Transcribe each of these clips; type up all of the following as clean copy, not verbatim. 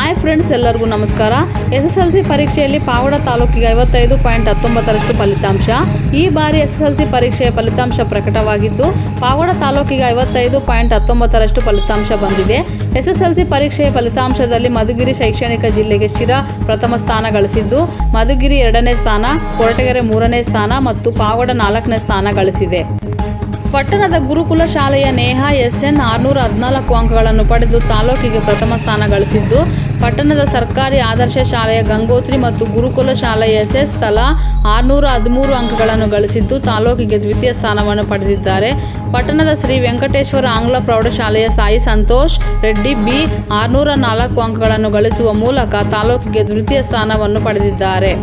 Hi friends, ಎಲ್ಲರಿಗೂ ನಮಸ್ಕಾರ. SSLC ಪರೀಕ್ಷೆಯಲ್ಲಿ ಪಾವಡ ತಾಲೂಕಿಗೆ 55.19 ಫಲಿತಾಂಶ. ಈ ಬಾರಿ SSLC ಪರೀಕ್ಷೆಯ ಫಲಿತಾಂಶ ಪ್ರಕಟವಾಗಿದ್ದು, ಪಾವಡ ತಾಲೂಕಿಗೆ 55.19 ಫಲಿತಾಂಶ ಬಂದಿದೆ. SSLC ಪರೀಕ್ಷೆಯ ಫಲಿತಾಂಶದಲ್ಲಿ ಮಧುಗಿರಿ ಶೈಕ್ಷಣಿಕ ಜಿಲ್ಲೆಗೆ ಶಿರಾ ಪ್ರಥಮ ಸ್ಥಾನ ಗಳಿಸಿದ್ದು, ಮಧುಗಿರಿ 2ನೇ ಸ್ಥಾನ, ಕೊರಟಗೆರೆ 3ನೇ ಸ್ಥಾನ ಮತ್ತು ಪಾವಡ 4ನೇ ಸ್ಥಾನ ಗಳಿಸಿದೆ. ಪಟ್ಟಣದ ಗುರುಕುಲ ಶಾಲೆಯ ನೇಹಾ SN 614 ಅಂಕಗಳನ್ನು ಪಡೆದು ತಾಲೂಕಿಗೆ ಪ್ರಥಮ ಸ್ಥಾನ ಗಳಿಸಿದ್ದು, ಪಟ್ಟಣದ ಸರ್ಕಾರಿ ಆದರ್ಶ ಶಾಲೆಯ ಗಂಗೋತ್ರಿ ಮತ್ತು ಗುರುಕುಲ ಶಾಲೆಯ SS ತಲಾ 613 ಅಂಕಗಳನ್ನು ಗಳಿಸಿದ್ದು, ತಾಲೂಕಿಗೆ ದ್ವಿತೀಯ ಸ್ಥಾನವನ್ನು ಪಡೆದಿದ್ದಾರೆ. ಪಟ್ಟಣದ ಶ್ರೀ ವೆಂಕಟೇಶ್ವರ ಆಂಗ್ಲ ಪ್ರೌಢಶಾಲೆಯ ಸಾಯಿ ಸಂತೋಷ್ ರೆಡ್ಡಿ B 604 ಅಂಕಗಳನ್ನು ಗಳಿಸುವ ಮೂಲಕ ತಾಲೂಕಿಗೆ ದ್ವಿತೀಯ ಸ್ಥಾನವನ್ನು ಪಡೆದಿದ್ದಾರೆ.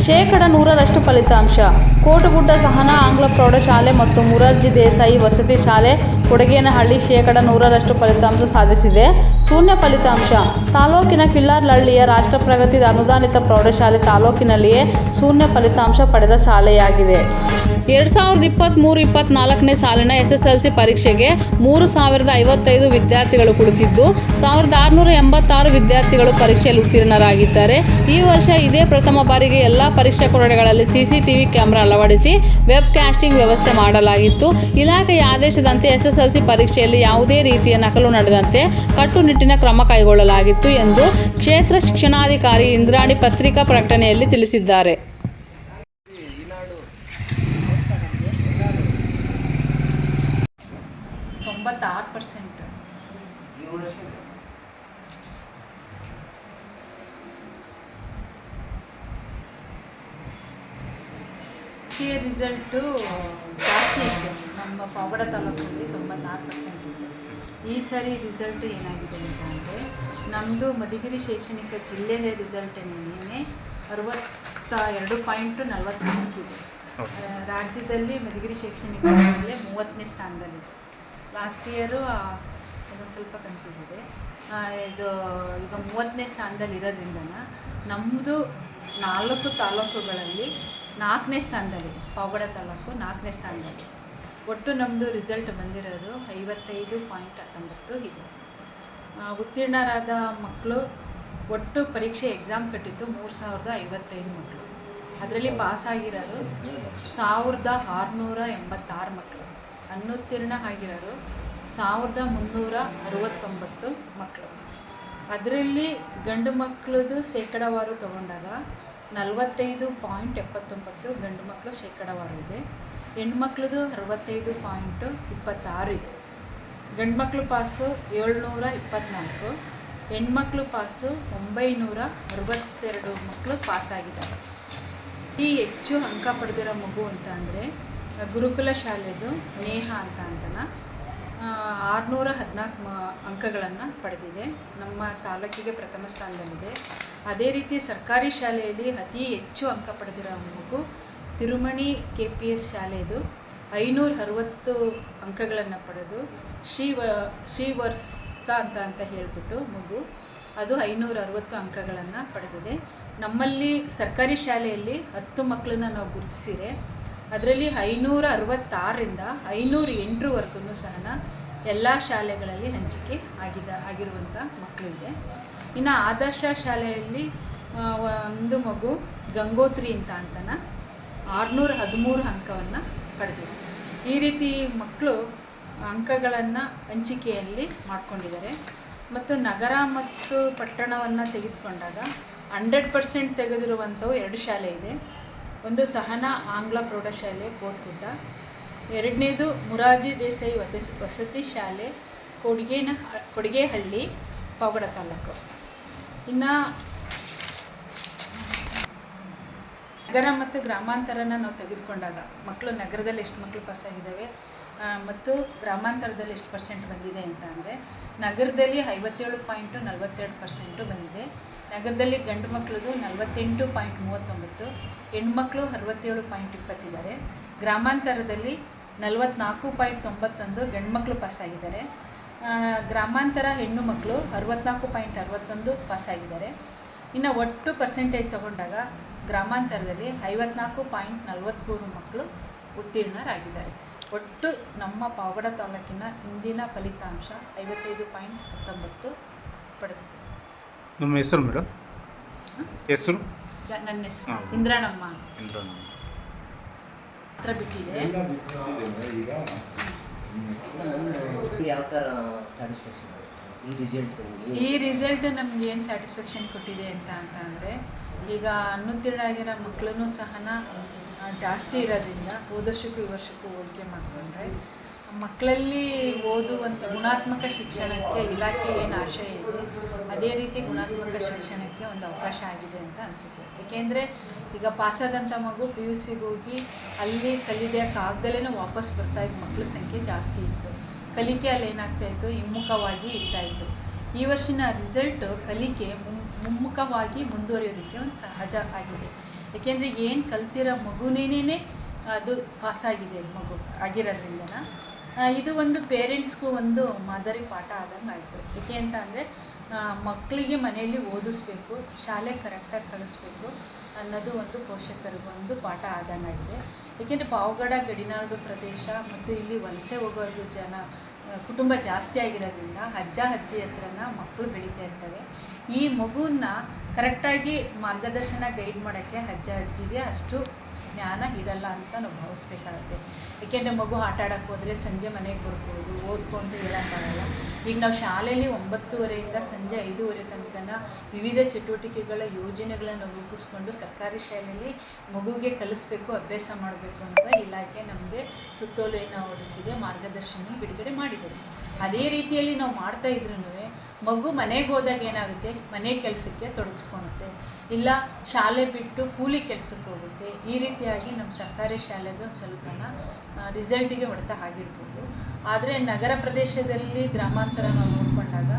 100% ಫಲಿತಾಂಶ. ಕೋಟಗುಡ್ಡ ಸಹನಾ ಆಂಗ್ಲ ಪ್ರೌಢಶಾಲೆ ಮತ್ತು ಮುರಾರ್ಜಿ ದೇಸಾಯಿ ವಸತಿ ಶಾಲೆ ಕೊಡಗೇನಹಳ್ಳಿ 100% ಫಲಿತಾಂಶ ಸಾಧಿಸಿದೆ. ಶೂನ್ಯ ಫಲಿತಾಂಶ. ತಾಲೂಕಿನ ಕಿಲ್ಲಾರ್ಲಹಳ್ಳಿಯ ರಾಷ್ಟ್ರ ಪ್ರಗತಿ ಅನುದಾನಿತ ಪ್ರೌಢಶಾಲೆ ತಾಲೂಕಿನಲ್ಲಿಯೇ ಶೂನ್ಯ ಫಲಿತಾಂಶ ಪಡೆದ ಶಾಲೆಯಾಗಿದೆ. 2023-24ನೇ ಸಾಲಿನ SSLC ಪರೀಕ್ಷೆಗೆ 3055 ವಿದ್ಯಾರ್ಥಿಗಳು ಕುಳಿತಿದ್ದು, 1686 ವಿದ್ಯಾರ್ಥಿಗಳು ಪರೀಕ್ಷೆಯಲ್ಲಿ ಉತ್ತೀರ್ಣರಾಗಿದ್ದಾರೆ. ಈ ವರ್ಷ ಇದೇ ಪ್ರಥಮ ಬಾರಿಗೆ ಎಲ್ಲ ಪರೀಕ್ಷಾ ಕೊಠಡಿಗಳಲ್ಲಿ CCTV ಕ್ಯಾಮೆರಾ ಅಳವಡಿಸಿ ವೆಬ್ ಕಾಸ್ಟಿಂಗ್ ವ್ಯವಸ್ಥೆ ಮಾಡಲಾಗಿತ್ತು. ಇಲಾಖೆಯ ಆದೇಶದಂತೆ SSLC ಪರೀಕ್ಷೆಯಲ್ಲಿ ಯಾವುದೇ ರೀತಿಯ ನಕಲು ನಡೆದಂತೆ ಕಟ್ಟುನಿಟ್ಟಿನ ಕ್ರಮ ಕೈಗೊಳ್ಳಲಾಗಿತ್ತು ಎಂದು ಕ್ಷೇತ್ರ ಶಿಕ್ಷಣಾಧಿಕಾರಿ ಇಂದ್ರಾಣಿ ಪತ್ರಿಕಾ ಪ್ರಕಟಣೆಯಲ್ಲಿ ತಿಳಿಸಿದ್ದಾರೆ. ರಿಸಲ್ಟು ಜಾಸ್ತಿ ಇತ್ತು. ನಮ್ಮ ಪಾವಗಡ ತಾಲೂಕಲ್ಲಿ 96% ಇತ್ತು. ಈ ಸರಿ ರಿಸಲ್ಟ್ ಏನಾಗಿದೆ ಅಂತ ಅಂದರೆ, ನಮ್ಮದು ಮಧುಗಿರಿ ಶೈಕ್ಷಣಿಕ ಜಿಲ್ಲೆಯ ರಿಸಲ್ಟ್ ಏನೇನೆ 62.44 ಇದೆ. ರಾಜ್ಯದಲ್ಲಿ ಮಧುಗಿರಿ ಶೈಕ್ಷಣಿಕ ಜಿಲ್ಲೆ 30ನೇ ಸ್ಥಾನದಲ್ಲಿದೆ. ಲಾಸ್ಟ್ ಇಯರು ಅದೊಂದು ಸ್ವಲ್ಪ ಕನ್ಫ್ಯೂಸ್ ಇದೆ. ಇದು ಈಗ 30ನೇ ಸ್ಥಾನದಲ್ಲಿ ಇರೋದ್ರಿಂದ ನಮ್ಮದು 4 ತಾಲೂಕುಗಳಲ್ಲಿ 4ನೇ ಸ್ಥಾನದಲ್ಲಿದೆ. ಪಾವಗಡ ತಾಲೂಕು 4ನೇ ಸ್ಥಾನದಲ್ಲಿ. ಒಟ್ಟು ನಮ್ಮದು ರಿಸಲ್ಟ್ ಬಂದಿರೋದು 55.19 ಇದೆ. ಉತ್ತೀರ್ಣರಾದ ಮಕ್ಕಳು ಒಟ್ಟು ಪರೀಕ್ಷೆ ಎಕ್ಸಾಮ್ ಕಟ್ಟಿದ್ದು 3055 ಮಕ್ಕಳು. ಅದರಲ್ಲಿ ಪಾಸಾಗಿರೋರು 1686 ಮಕ್ಕಳು. ಅನುತ್ತೀರ್ಣ ಆಗಿರೋರು 1369 ಮಕ್ಕಳು. ಅದರಲ್ಲಿ ಗಂಡು ಮಕ್ಕಳದು ಶೇಕಡಾವಾರು ತಗೊಂಡಾಗ 45.79 ಗಂಡು ಮಕ್ಕಳು ಶೇಕಡಾವಾರು ಇದೆ. ಹೆಣ್ಮಕ್ಳದು 65.26 ಇದೆ. ಗಂಡು ಮಕ್ಕಳು ಪಾಸು 724, ಹೆಣ್ಮಕ್ಳು ಪಾಸು 962 ಮಕ್ಕಳು ಪಾಸಾಗಿದ್ದಾರೆ. ಈ ಹೆಚ್ಚು ಅಂಕ ಪಡೆದಿರೋ ಮಗು ಅಂತ ಅಂದರೆ ಗುರುಕುಲ ಶಾಲೆದು ನೇಹಾ ಅಂತನ 614 ಅಂಕಗಳನ್ನು ಪಡೆದಿದೆ. ನಮ್ಮ ತಾಲೂಕಿಗೆ ಪ್ರಥಮ ಸ್ಥಾನದಲ್ಲಿದೆ. ಅದೇ ರೀತಿ ಸರ್ಕಾರಿ ಶಾಲೆಯಲ್ಲಿ ಅತಿ ಹೆಚ್ಚು ಅಂಕ ಪಡೆದಿರೋ ಮಗು ತಿರುಮಣಿ KPS ಶಾಲೆಯದು 560 ಅಂಕಗಳನ್ನು ಪಡೆದು ಶ್ರೀವರ್ಸ್ತ ಅಂತ ಹೇಳಿಬಿಟ್ಟು ಮಗು ಅದು 560 ಅಂಕಗಳನ್ನು ಪಡೆದಿದೆ. ನಮ್ಮಲ್ಲಿ ಸರ್ಕಾರಿ ಶಾಲೆಯಲ್ಲಿ 10 ಮಕ್ಕಳನ್ನ ನಾವು ಗುರುತಿಸಿರೆ ಅದರಲ್ಲಿ 566ರಿಂದ 508ವರೆಗೂ ಸಹ ಎಲ್ಲ ಶಾಲೆಗಳಲ್ಲಿ ಹಂಚಿಕೆ ಆಗಿರುವಂಥ ಮಕ್ಕಳು ಇದೆ. ಇನ್ನು ಆದರ್ಶ ಶಾಲೆಯಲ್ಲಿ ಒಂದು ಮಗು ಗಂಗೋತ್ರಿ ಅಂತನ 613 ಅಂಕವನ್ನು ಪಡೆದಿದೆ. ಈ ರೀತಿ ಮಕ್ಕಳು ಅಂಕಗಳನ್ನು ಹಂಚಿಕೆಯಲ್ಲಿ ಮಾಡಿಕೊಂಡಿದ್ದಾರೆ. ಮತ್ತು ನಗರ ಮತ್ತು ಪಟ್ಟಣವನ್ನು ತೆಗೆದುಕೊಂಡಾಗ 100% ತೆಗೆದಿರುವಂಥವು 2 ಶಾಲೆ ಇದೆ. ಒಂದು ಸಹನಾ ಆಂಗ್ಲ ಪ್ರೌಢಶಾಲೆ ಕೋಟಗುಡ್ಡ, ಎರಡನೇದು ಮುರಾರ್ಜಿ ದೇಸಾಯಿ ವಸತಿ ಶಾಲೆ ಕೊಡಗೇಹಳ್ಳಿ ಪಾವಗಡ ತಾಲೂಕು. ಇನ್ನು ನಗರ ಮತ್ತು ಗ್ರಾಮಾಂತರನ ನಾವು ತೆಗೆದುಕೊಂಡಾಗ ಮಕ್ಕಳು ನಗರದಲ್ಲಿ ಎಷ್ಟು ಮಕ್ಕಳು ಪಾಸಾಗಿದ್ದಾವೆ ಮತ್ತು ಗ್ರಾಮಾಂತರದಲ್ಲಿ ಎಷ್ಟು % ಬಂದಿದೆ ಅಂತ ಅಂದರೆ, ನಗರದಲ್ಲಿ 57.42% ಬಂದಿದೆ. ನಗರದಲ್ಲಿ ಗಂಡು ಮಕ್ಕಳದು 48.39, ಹೆಣ್ಮಕ್ಳು 67.20 ಇದ್ದಾರೆ. ಗ್ರಾಮಾಂತರದಲ್ಲಿ 44.91 ಗಂಡು ಮಕ್ಕಳು ಪಾಸಾಗಿದ್ದಾರೆ. ಗ್ರಾಮಾಂತರ ಹೆಣ್ಣು ಮಕ್ಕಳು 64.61 ಪಾಸಾಗಿದ್ದಾರೆ. ಇನ್ನು ಒಟ್ಟು ಪರ್ಸೆಂಟೇಜ್ ತಗೊಂಡಾಗ ಗ್ರಾಮಾಂತರದಲ್ಲಿ 54.43 ಮಕ್ಕಳು ಉತ್ತೀರ್ಣರಾಗಿದ್ದಾರೆ. ಒಟ್ಟು ನಮ್ಮ ಪಾವಗಡ ತಾಲೂಕಿನ ಇಂದಿನ ಫಲಿತಾಂಶ 55.19 ಪಡೆದಿದೆ. ನಮ್ಮ ಹೆಸರು ಮೇಡಮ್ ಹೆಸರು ನನ್ನ ಹೆಸರು ಹಾಂ. ಇಂದ್ರಾಣಮ್ಮ ಇಂದ್ರಣ್ಣ. ಹತ್ರ ಬಿಟ್ಟಿದೆ. ಯಾವ ಥರ ಸ್ಯಾಟಿಸ್ಫ್ಯಾಕ್ಷನ್ ಈ ರಿಸಲ್ಟ್ ಈ ರಿಸಲ್ಟ್ ನಮ್ಗೆ ಏನು ಸ್ಯಾಟಿಸ್ಫ್ಯಾಕ್ಷನ್ ಕೊಟ್ಟಿದೆ ಅಂದರೆ ಈಗ ಅನ್ನುತ್ತೀರ್ಣಾಗಿರೋ ಮಕ್ಕಳೂ ಸಹನ ಜಾಸ್ತಿ ಇರೋದ್ರಿಂದ ಹೋದರ್ಷಕ್ಕೂ ಈ ವರ್ಷಕ್ಕೂ ಹೋಲಿಕೆ ಮಾಡಿಕೊಂಡ್ರೆ ಮಕ್ಕಳಲ್ಲಿ ಓದುವಂಥ ಗುಣಾತ್ಮಕ ಶಿಕ್ಷಣಕ್ಕೆ ಇಲಾಖೆ ಏನು ಆಶಯ ಇದೆ ಅದೇ ರೀತಿ ಗುಣಾತ್ಮಕ ಶಿಕ್ಷಣಕ್ಕೆ ಒಂದು ಅವಕಾಶ ಆಗಿದೆ ಅಂತ ಅನಿಸುತ್ತೆ. ಏಕೆಂದರೆ ಈಗ ಪಾಸಾದಂಥ ಮಗು PUCಗೆ ಹೋಗಿ ಅಲ್ಲಿ ಕಲಿಯೋಕ್ಕಾಗ್ದಲೇ ವಾಪಸ್ ಬರ್ತಾಯಿದ್ದ ಮಕ್ಕಳ ಸಂಖ್ಯೆ ಜಾಸ್ತಿ ಇತ್ತು. ಕಲಿಕೆ ಅಲ್ಲಿ ಏನಾಗ್ತಾಯಿತ್ತು, ಹಿಮ್ಮುಖವಾಗಿ ಇರ್ತಾಯಿತ್ತು. ಈ ವರ್ಷಿನ ರಿಸಲ್ಟು ಕಲಿಕೆ ಮುಮ್ಮುಖವಾಗಿ ಮುಂದುವರಿಯೋದಕ್ಕೆ ಒಂದು ಸಹಜ ಆಗಿದೆ. ಏಕೆಂದರೆ ಏನು ಕಲ್ತಿರೋ ಮಗುನೇನೇ ಅದು ಪಾಸಾಗಿದೆ ಮಗು ಆಗಿರೋದ್ರಿಂದ ಇದು ಒಂದು ಪೇರೆಂಟ್ಸ್ಗೂ ಒಂದು ಮಾದರಿ ಪಾಠ ಆದಂಗೆ ಆಯಿತು. ಏಕೆ ಅಂತ ಅಂದರೆ ಮಕ್ಕಳಿಗೆ ಮನೆಯಲ್ಲಿ ಓದಿಸ್ಬೇಕು, ಶಾಲೆ ಕರೆಕ್ಟಾಗಿ ಕಳಿಸ್ಬೇಕು ಅನ್ನೋದು ಒಂದು ಪೋಷಕರಿಗೊಂದು ಪಾಠ ಆದಂಗಾಗಿದೆ. ಏಕೆಂದರೆ ಪಾವಗಡ ಗಡಿನಾಡು ಪ್ರದೇಶ ಮತ್ತು ಇಲ್ಲಿ ವಲಸೆ ಹೋಗೋದು ಕುಟುಂಬ ಜಾಸ್ತಿ ಆಗಿರೋದ್ರಿಂದ ಅಜ್ಜ ಅಜ್ಜಿ ಹತ್ರನ ಮಕ್ಕಳು ಬೆಳೀತಾ ಇರ್ತವೆ. ಈ ಮಗುವನ್ನ ಕರೆಕ್ಟಾಗಿ ಮಾರ್ಗದರ್ಶನ ಗೈಡ್ ಮಾಡೋಕ್ಕೆ ಅಜ್ಜ ಅಜ್ಜಿಗೆ ಅಷ್ಟು ಜ್ಞಾನ ಇರಲ್ಲ ಅಂತ ನಾವು ಭಾವಿಸ್ಬೇಕಾಗುತ್ತೆ. ಏಕೆಂದರೆ ಮಗು ಆಟ ಆಡೋಕ್ಕೆ ಹೋದರೆ ಸಂಜೆ ಮನೆಗೆ ಬರ್ಬೋದು, ಓದ್ಕೊಂಡು ಹೇಳೋಕ್ಕಾಗಲ್ಲ. ಈಗ ನಾವು ಶಾಲೆಯಲ್ಲಿ 9:30 ಸಂಜೆ 5:30 ತನಕ ವಿವಿಧ ಚಟುವಟಿಕೆಗಳ ಯೋಜನೆಗಳನ್ನು ರೂಪಿಸ್ಕೊಂಡು ಸರ್ಕಾರಿ ಶಾಲೆಯಲ್ಲಿ ಮಗುವಿಗೆ ಕಲಿಸ್ಬೇಕು, ಅಭ್ಯಾಸ ಮಾಡಬೇಕು ಅಂತ ಇಲಾಖೆ ನಮಗೆ ಸುತ್ತೋಲೆಯನ್ನು ಹೊರಡಿಸಿದೆ, ಮಾರ್ಗದರ್ಶನ ಬಿಡುಗಡೆ ಮಾಡಿದ್ದಾರೆ. ಅದೇ ರೀತಿಯಲ್ಲಿ ನಾವು ಮಾಡ್ತಾ ಇದ್ರೂ ಮಗು ಮನೆಗೆ ಹೋದಾಗ ಏನಾಗುತ್ತೆ, ಮನೆ ಕೆಲಸಕ್ಕೆ ತೊಡಗಿಸ್ಕೊಳುತ್ತೆ, ಇಲ್ಲ ಶಾಲೆ ಬಿಟ್ಟು ಕೂಲಿ ಕೆಲಸಕ್ಕೆ ಹೋಗುತ್ತೆ. ಈ ರೀತಿಯಾಗಿ ನಮ್ಮ ಸರ್ಕಾರಿ ಶಾಲೆದು ಒಂದು ಸ್ವಲ್ಪನ ರಿಸಲ್ಟಿಗೆ ಹೊಡೆತ ಆಗಿರ್ಬೋದು. ಆದರೆ ನಗರ ಪ್ರದೇಶದಲ್ಲಿ ಗ್ರಾಮಾಂತರ ನಾವು ನೋಡಿಕೊಂಡಾಗ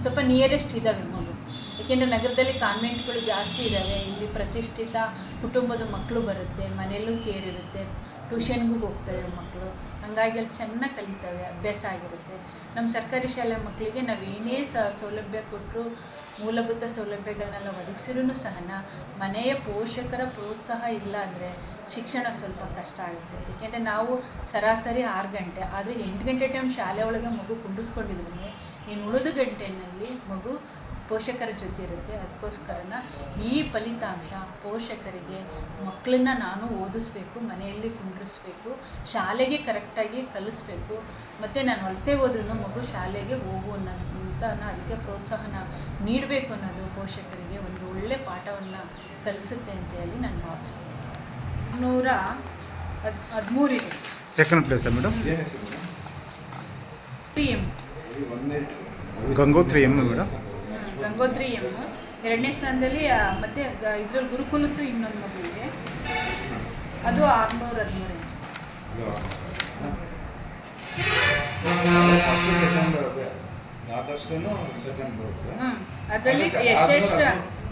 ಸ್ವಲ್ಪ ನಿಯರೆಸ್ಟ್ ಇದ್ದಾವೆ ಮಗು. ಏಕೆಂದರೆ ನಗರದಲ್ಲಿ ಕಾನ್ವೆಂಟ್ಗಳು ಜಾಸ್ತಿ ಇದ್ದಾವೆ, ಇಲ್ಲಿ ಪ್ರತಿಷ್ಠಿತ ಕುಟುಂಬದ ಮಕ್ಕಳು ಬರುತ್ತೆ, ಮನೆಯಲ್ಲೂ ಕೇರ್ ಇರುತ್ತೆ, ಟ್ಯೂಷನ್ಗೂ ಹೋಗ್ತವೆ ಮಕ್ಕಳು, ಹಾಗಾಗಿ ಅಲ್ಲಿ ಚೆನ್ನಾಗಿ ಕಲಿತವೆ, ಅಭ್ಯಾಸ ಆಗಿರುತ್ತೆ. ನಮ್ಮ ಸರ್ಕಾರಿ ಶಾಲೆ ಮಕ್ಕಳಿಗೆ ನಾವು ಏನೇ ಸೌಲಭ್ಯ ಕೊಟ್ಟರು, ಮೂಲಭೂತ ಸೌಲಭ್ಯಗಳನ್ನೆಲ್ಲ ಒದಗಿಸಿರೂ ಸಹ ಮನೆಯ ಪೋಷಕರ ಪ್ರೋತ್ಸಾಹ ಇಲ್ಲ ಅಂದರೆ ಶಿಕ್ಷಣ ಸ್ವಲ್ಪ ಕಷ್ಟ ಆಗುತ್ತೆ. ಏಕೆಂದರೆ ನಾವು ಸರಾಸರಿ 6 ಗಂಟೆ, ಆದರೆ 8 ಗಂಟೆ ಟೈಮ್ ಶಾಲೆ ಒಳಗೆ ಮಗು ಕುಂಡಿಸ್ಕೊಂಡಿದ್ರು ಇನ್ನು ಉಳಿದ ಗಂಟೆಯಲ್ಲಿ ಮಗು ಪೋಷಕರ ಜೊತೆ ಇರುತ್ತೆ. ಅದಕ್ಕೋಸ್ಕರನ ಈ ಫಲಿತಾಂಶ ಪೋಷಕರಿಗೆ ಮಕ್ಕಳನ್ನ ನಾನು ಓದಿಸ್ಬೇಕು, ಮನೆಯಲ್ಲಿ ಕುಂಡ್ರಿಸ್ಬೇಕು, ಶಾಲೆಗೆ ಕರೆಕ್ಟಾಗಿ ಕಲಿಸ್ಬೇಕು, ಮತ್ತು ನಾನು ವಲಸೆ ಹೋದ್ರೂ ಮಗು ಶಾಲೆಗೆ ಹೋಗು ಅನ್ನೋಂತ ಅದಕ್ಕೆ ಪ್ರೋತ್ಸಾಹನ ನೀಡಬೇಕು ಅನ್ನೋದು ಪೋಷಕರಿಗೆ ಒಂದು ಒಳ್ಳೆ ಪಾಠವನ್ನು ಕಲಿಸುತ್ತೆ ಅಂತ ಹೇಳಿ ನಾನು ಭಾವಿಸ್ತೀನಿ. 113 ಇದೆ. Second place madam 3M Gangotri M madam. Gangotri M. 2ನೇ ಸ್ಥಾನದಲ್ಲಿ ಮತ್ತು ಇದರಲ್ಲಿ ಗುರುಕುಲದ್ದು ಇನ್ನೊಂದು ಮಗು ಇದೆ, ಅದು 613. ಅದರಲ್ಲಿ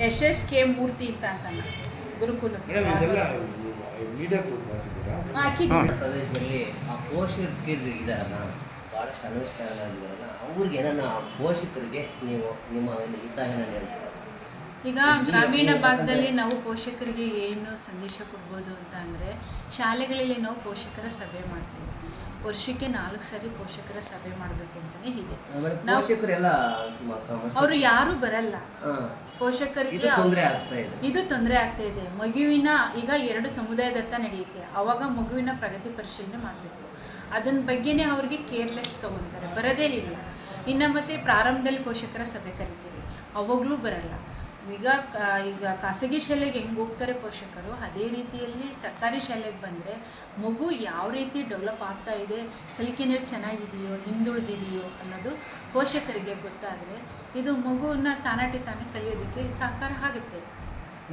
ಯಶಸ್ ಕೆ ಮೂರ್ತಿ ಅಂತ ಗುರುಕುಲ ಪ್ರದೇಶದಲ್ಲಿ ಆ ಪೋಷಕರು ಇದ್ದಾರಲ್ಲ, ಭಾಳಷ್ಟು ಅನ್ವೇಷಣೆಗಳಾಗಿದ್ದಾರಲ್ಲ, ಅವ್ರಿಗೆ ಏನಾನ ಪೋಷಕರಿಗೆ ನೀವು ನಿಮ್ಮ ಹಿತಾಯನ ಹೇಳ್ತೀರ? ಈಗ ಗ್ರಾಮೀಣ ಭಾಗದಲ್ಲಿ ನಾವು ಪೋಷಕರಿಗೆ ಏನು ಸಂದೇಶ ಕೊಡ್ಬೋದು ಅಂತ ಅಂದರೆ, ಶಾಲೆಗಳಲ್ಲಿ ನಾವು ಪೋಷಕರ ಸಭೆ ಮಾಡ್ತೀವಿ. ವರ್ಷಕ್ಕೆ 4 ಸರಿ ಪೋಷಕರ ಸಭೆ ಮಾಡಬೇಕು ಅಂತಲೇ ಇದೆ. ಪೋಷಕರೆಲ್ಲ ಅವರು ಯಾರೂ ಬರಲ್ಲ, ಪೋಷಕರಿಗೆ ಇದು ತೊಂದರೆ ಆಗ್ತಾ ಇದೆ. ಮಗುವಿನ ಈಗ 2 ಸಮುದಾಯದತ್ತ ನಡೆಯುತ್ತೆ, ಆವಾಗ ಮಗುವಿನ ಪ್ರಗತಿ ಪರಿಶೀಲನೆ ಮಾಡಬೇಕು. ಅದನ್ನ ಬಗ್ಗೆನೇ ಅವ್ರಿಗೆ ಕೇರ್ಲೆಸ್ ತೊಗೊತಾರೆ, ಬರೋದೇ ಇಲ್ಲ. ಇನ್ನು ಮತ್ತೆ ಪ್ರಾರಂಭದಲ್ಲಿ ಪೋಷಕರ ಸಭೆ ಕರಿತೀವಿ, ಅವಾಗಲೂ ಬರಲ್ಲ. ಈಗ ಖಾಸಗಿ ಶಾಲೆಗೆ ಹೆಂಗೆ ಹೋಗ್ತಾರೆ ಪೋಷಕರು, ಅದೇ ರೀತಿಯಲ್ಲಿ ಸರ್ಕಾರಿ ಶಾಲೆಗೆ ಬಂದರೆ ಮಗು ಯಾವ ರೀತಿ ಡೆವಲಪ್ ಆಗ್ತಾ ಇದೆ, ಕಲಿಕೆಯಲ್ಲಿ ಚೆನ್ನಾಗಿದೆಯೋ ಹಿಂದುಳಿದಿದೆಯೋ ಅನ್ನೋದು ಪೋಷಕರಿಗೆ ಗೊತ್ತಾದರೆ ಇದು ಮಗುವನ್ನು ತಾನಾಟಿ ತಾನೇ ಕಲಿಯೋದಕ್ಕೆ ಸಹಕಾರ ಆಗುತ್ತೆ.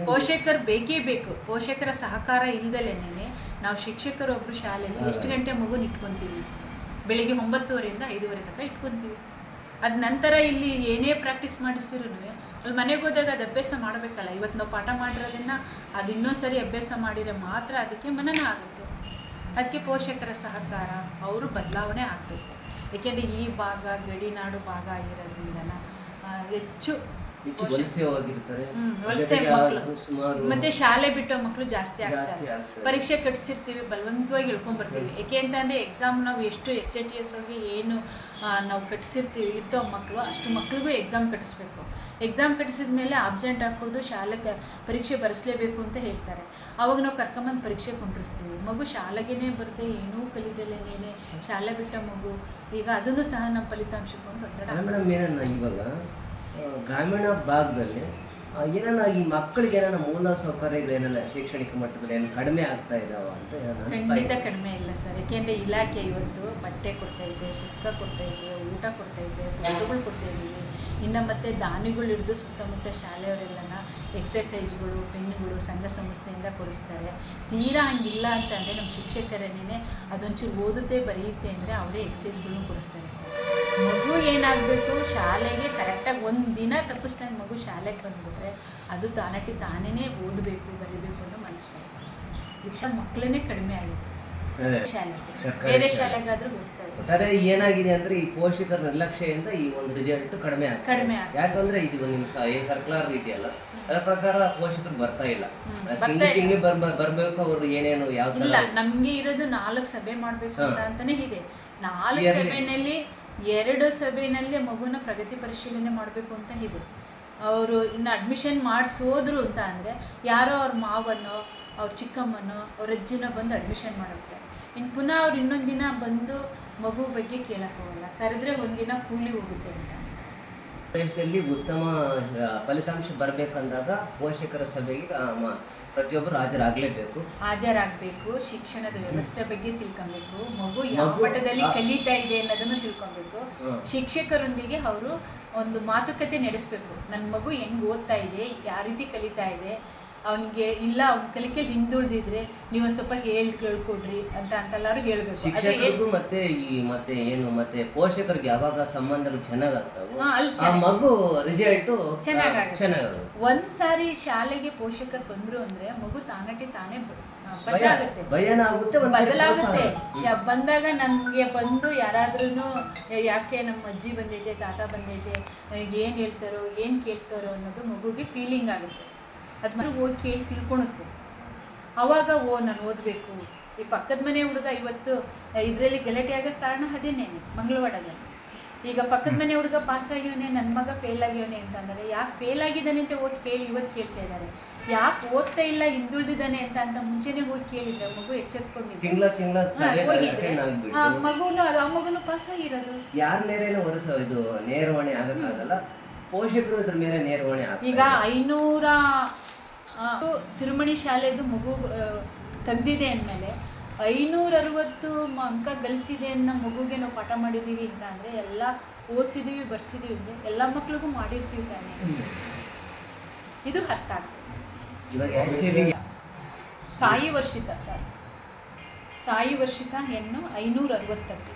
ಪೋಷಕರು ಬೇಕೇ ಬೇಕು. ಪೋಷಕರ ಸಹಕಾರ ಇಲ್ಲದಲೇನೆ ನಾವು ಶಿಕ್ಷಕರೊಬ್ಬರು ಶಾಲೆಯಲ್ಲಿ ಎಷ್ಟು ಗಂಟೆ ಮಗುನ ಇಟ್ಕೊತೀವಿ, ಬೆಳಿಗ್ಗೆ 9:30 5:00 ತನಕ ಇಟ್ಕೊತೀವಿ. ಅದ ನಂತರ ಇಲ್ಲಿ ಏನೇ ಪ್ರಾಕ್ಟೀಸ್ ಮಾಡಿಸಿರೂ ಅಲ್ಲಿ ಮನೆಗೆ ಹೋದಾಗ ಅದು ಅಭ್ಯಾಸ ಮಾಡಬೇಕಲ್ಲ. ಇವತ್ತು ನಾವು ಪಾಠ ಮಾಡಿರೋದನ್ನು ಅದು ಇನ್ನೊಂದು ಸರಿ ಅಭ್ಯಾಸ ಮಾಡಿದರೆ ಮಾತ್ರ ಅದಕ್ಕೆ ಮನನ ಆಗುತ್ತೆ. ಅದಕ್ಕೆ ಪೋಷಕರ ಸಹಕಾರ, ಅವರು ಬದಲಾವಣೆ ಆಗಬೇಕು. ಏಕೆಂದರೆ ಈ ಭಾಗ ಗಡಿನಾಡು ಭಾಗ ಆಗಿರೋದ್ರಿಂದ ಹೆಚ್ಚು ಹೆಚ್ಚು ವಲಸೆ ಹೋಗಿರ್ತಾರೆ. ವಲಸೆ ಜೊತೆಗೆ ಮಕ್ಕಳು ಅದು ಸುಮಾರು ಮತ್ತೆ ಶಾಲೆ ಬಿಟ್ಟೋ ಮಕ್ಕಳು ಜಾಸ್ತಿ ಜಾಸ್ತಿ ಆಗ್ತಾರೆ. ಆಗ್ತಾರೆ. ಪರೀಕ್ಷೆ ಕಟ್ಸಿರ್ತೀವಿ, ಬಲವಂತವಾಗಿ ಇಳ್ಕೊಂಡ್ಬರ್ತೀವಿ. ಏಕೆ ಅಂತಂದರೆ ಎಕ್ಸಾಮ್ ನಾವು ಎಷ್ಟು SATS ಒಳಗೆ ಏನು ನಾವು ಕಟ್ಸಿರ್ತೀವಿ ಇರ್ತೋ ಮಕ್ಕಳು, ಅಷ್ಟು ಮಕ್ಳಿಗೂ ಎಕ್ಸಾಮ್ ಕಟ್ಟಿಸ್ಬೇಕು. ಎಕ್ಸಾಮ್ ಕಟ್ಟಿಸಿದ ಮೇಲೆ ಆಬ್ಸೆಂಟ್ ಹಾಕೋದು, ಪರೀಕ್ಷೆ ಬರೆಸಲೇಬೇಕು ಅಂತ ಹೇಳ್ತಾರೆ. ಆವಾಗ ನಾವು ಕರ್ಕೊಂಬಂದು ಪರೀಕ್ಷೆ ಕೊಂಡಿಸ್ತೀವಿ. ಮಗು ಶಾಲೆಗೇ ಬರದೆ ಏನೂ ಕಲಿದಲ್ಲೇನೇ ಶಾಲೆ ಬಿಟ್ಟ ಮಗು, ಈಗ ಅದನ್ನು ಸಹ ನಮ್ಮ ಫಲಿತಾಂಶಕ್ಕೂ ಒಂದು ಒತ್ತಡ. ಮೇಡಮ್ ಏನನ್ನ ಇವಾಗ ಗ್ರಾಮೀಣ ಭಾಗದಲ್ಲಿ ಏನನ್ನ ಈ ಮಕ್ಕಳಿಗೆ ಏನಾರ ಮೂಲ ಸೌಕರ್ಯಗಳು ಏನೆಲ್ಲ ಶೈಕ್ಷಣಿಕ ಮಟ್ಟದಲ್ಲಿ ಏನು ಕಡಿಮೆ ಆಗ್ತಾ ಇದಾವ ಅಂತ ಖಂಡಿತ ಕಡಿಮೆ ಇಲ್ಲ ಸರ್. ಯಾಕೆಂದರೆ ಇಲಾಖೆ ಇವತ್ತು ಬಟ್ಟೆ ಕೊಡ್ತಾ ಇದೆ, ಪುಸ್ತಕ ಕೊಡ್ತಾ ಇದೆ, ಊಟ ಕೊಡ್ತಾ ಇದೆ, ಪುಸ್ತಕಗಳು ಕೊಡ್ತಾ ಇದ್ದೀವಿ. ಇನ್ನು ಮತ್ತು ದಾನಿಗಳು ಹಿಡಿದು ಸುತ್ತಮುತ್ತ ಶಾಲೆಯವರೆಲ್ಲನ ಎಕ್ಸಸೈಸ್ಗಳು, ಪೆನ್ನುಗಳು ಸಂಘ ಸಂಸ್ಥೆಯಿಂದ ಕೊಡಿಸ್ತಾರೆ. ತೀರಾ ಹಂಗಿಲ್ಲ ಅಂತಂದರೆ ನಮ್ಮ ಶಿಕ್ಷಕರೇನೇ ಅದೊಂಚೂರು ಓದುತ್ತೆ ಬರೆಯುತ್ತೆ ಅಂದರೆ ಅವರೇ ಎಕ್ಸಸೈಸ್ಗಳನ್ನೂ ಕೊಡಿಸ್ತಾರೆ ಸರ್. ಮಗು ಏನಾಗಬೇಕು, ಶಾಲೆಗೆ ಕರೆಕ್ಟಾಗಿ ಒಂದು ದಿನ ತಪ್ಪಿಸ್ದಂಗೆ ಮಗು ಶಾಲೆಗೆ ಬಂದುಬಿಟ್ರೆ ಅದು ತಾನೇ ಓದಬೇಕು ಬರೀಬೇಕು ಅನ್ನೋ ಮನಸ್ಸು ಬರುತ್ತೆ. ಈಗ ಮಕ್ಕಳನ್ನೇ ಕಡಿಮೆ ಆಗಿದೆ ಶಾಲೆಗೆ, ಬೇರೆ ಶಾಲೆಗಾದ್ರೂ ಹೋಗ್ತಾರೆ. ಒಟ್ಟಾರೆ ಏನಾಗಿದೆ ಅಂದ್ರೆ ಈ ಪೋಷಕರ ನಿರ್ಲಕ್ಷ್ಯದಿಂದ ಈ ಒಂದು ರಿಸಲ್ಟ್ ಕಡಿಮೆ ಆಗ್ತದೆ. ಯಾಕಂದ್ರೆ ಇದು ನಿಮ್ಮ ಸರ್ಕ್ಯುಲರ್ ಇದೆಯಲ್ಲ, ಅದರ ಪ್ರಕಾರ ಪೋಷಕರು ಬರ್ತಾ ಇಲ್ಲ. ತಿಂಗಳಿಗೆ ಬರ್ಬೇಕು ಅವರು ಏನೇನು ಯಾವ ತರ ಇಲ್ಲ. ನಮ್ಗೆ ಇರೋದು 4 ಸಭೆ ಮಾಡ್ಬೇಕು ಅಂತಾನೆ ಇದೆ. 4 ಸಭೆನಲ್ಲಿ 2 ಸಭೆನಲ್ಲಿ ಮಗುನ ಪ್ರಗತಿ ಪರಿಶೀಲನೆ ಮಾಡಬೇಕು ಅಂತ ಇದೆ. ಅವರು ಇನ್ನು ಅಡ್ಮಿಷನ್ ಮಾಡಿಸೋದ್ರು ಅಂತ ಅಂದರೆ ಯಾರೋ ಅವ್ರ ಮಾವನೋ ಅವ್ರ ಚಿಕ್ಕಮ್ಮನೋ ಅವ್ರ ಅಜ್ಜಿನೋ ಬಂದು ಅಡ್ಮಿಷನ್ ಮಾಡುತ್ತಾರೆ. ಇನ್ನು ಪುನಃ ಅವ್ರು ಇನ್ನೊಂದು ದಿನ ಬಂದು ಮಗು ಬಗ್ಗೆ ಕೇಳೋಕ್ಕೋಗಲ್ಲ, ಕರೆದ್ರೆ ಒಂದಿನ ಕೂಲಿ ಹೋಗುತ್ತೆ ಅಂತ. ದೇಶದಲ್ಲಿ ಉತ್ತಮ ಫಲಿತಾಂಶ ಬರಬೇಕಂದಾಗ ಪೋಷಕರ ಸಭೆಗೆ ಪ್ರತಿಯೊಬ್ಬರು ಹಾಜರಾಗಬೇಕು. ಶಿಕ್ಷಣದ ವ್ಯವಸ್ಥೆ ಬಗ್ಗೆ ತಿಳ್ಕೊಬೇಕು, ಮಗು ಯಾವ ಮಟ್ಟದಲ್ಲಿ ಕಲಿತಾ ಇದೆ ಅನ್ನೋದನ್ನು ತಿಳ್ಕೊಬೇಕು. ಶಿಕ್ಷಕರೊಂದಿಗೆ ಅವರು ಒಂದು ಮಾತುಕತೆ ನಡೆಸಬೇಕು. ನನ್ನ ಮಗು ಹೆಂಗೆ ಓದ್ತಾ ಇದೆ, ಯಾವ ರೀತಿ ಕಲಿತಾ ಇದೆ, ಅವನಿಗೆ ಇಲ್ಲ ಅವ್ನ ಕಲಿಕೆಯಲ್ಲಿ ಹಿಂದುಳಿದಿದ್ರೆ ನೀವು ಒಂದು ಸ್ವಲ್ಪ ಹೇಳ್ಕೊಡ್ರಿ ಅಂತೆಲ್ಲರೂ ಹೇಳ್ಬೇಕು. ಶಿಕ್ಷಕರಿಗೂ ಮತ್ತೆ ಪೋಷಕರಿಗೆ ಯಾವಾಗ ಸಂಬಂಧಗಳು ಚೆನ್ನಾಗಾಗ್ತಾವೆ, ಅಲ್ಲಿ ಮಗು ರಿಸಲ್ಟ್ ಚೆನ್ನಾಗುತ್ತೆ. ಒಂದ್ಸಾರಿ ಶಾಲೆಗೆ ಪೋಷಕರು ಬಂದ್ರು ಅಂದ್ರೆ ಮಗು ತಾನೇ ಬದಲಾಗುತ್ತೆ. ಬಂದಾಗ ನನ್ಗೆ ಬಂದು ಯಾರಾದ್ರೂ ಯಾಕೆ ನಮ್ಮ ಅಜ್ಜಿ ಬಂದೈತೆ, ತಾತ ಬಂದೈತೆ, ಏನ್ ಹೇಳ್ತಾರೋ ಏನ್ ಕೇಳ್ತಾರೋ ಅನ್ನೋದು ಮಗುಗೆ ಫೀಲಿಂಗ್ ಆಗುತ್ತೆ. ಅದು ಹೋಗಿ ಕೇಳಿ ತಿಳ್ಕೊಳುತ್ತೆ. ಅವಾಗ ನಾನು ಓದಬೇಕು. ಈ ಪಕ್ಕದ ಮನೆ ಹುಡುಗ ಇವತ್ತು ಇದರಲ್ಲಿ ಗಲಾಟೆ ಆಗೋಕ್ಕೆ ಕಾರಣ ಅದೇನೇನೆ ಮಂಗಳವಾಡದಲ್ಲಿ. ಈಗ ಪಕ್ಕದ ಮನೆ ಹುಡುಗ ಪಾಸ್ ಆಗಿವನೇ, ನನ್ನ ಮಗ ಫೇಲ್ ಆಗಿವನೇ ಅಂತ ಅಂದಾಗ ಯಾಕೆ ಫೇಲ್ ಆಗಿದ್ದಾನೆ ಅಂತ ಹೋಗಿ ಕೇಳಿ ಇವತ್ತು ಕೇಳ್ತಾ ಇದ್ದಾರೆ. ಯಾಕೆ ಓದ್ತಾ ಇಲ್ಲ ಹಿಂದುಳಿದಿದ್ದಾನೆ ಅಂತ ಮುಂಚೆನೆ ಹೋಗಿ ಕೇಳಿದ್ರೆ ಮಗು ಎಚ್ಚೆತ್ಕೊಂಡಿದ್ರೆ ಹೋಗಿದ್ರೆ ಆ ಮಗುನು ಪಾಸ್ ಆಗಿರೋದು. ಯಾರ ಮೇಲೇನು ಇದು ನೇರವಣೆ ಆಗಕ್ಕಾಗಲ್ಲ, ಪೋಷಕರು ಇದ್ರ ಮೇಲೆ ನೇರವಣೆ. ಈಗ 500 ತಿರುಮಣಿ ಶಾಲೆದು ಮಗು ತೆಗ್ದಿದೆ ಅಂದಮೇಲೆ 560 ಅಂಕ ಗಳಿಸಿದೆ ಅನ್ನೋ ಮಗುಗೆ ನಾವು ಪಾಠ ಮಾಡಿದ್ದೀವಿ ಅಂತ ಅಂದರೆ ಎಲ್ಲ ಓದಿಸಿದ್ದೀವಿ ಬರ್ಸಿದ್ದೀವಿ ಅಂದರೆ ಎಲ್ಲ ಮಕ್ಳಿಗೂ ಮಾಡಿರ್ತೀವಿ ತಾನೆ. ಇದು ಅರ್ಥ ಆಗ್ತದೆ. ಸಾಯಿ ವರ್ಷಿತ ಹೆಣ್ಣು 560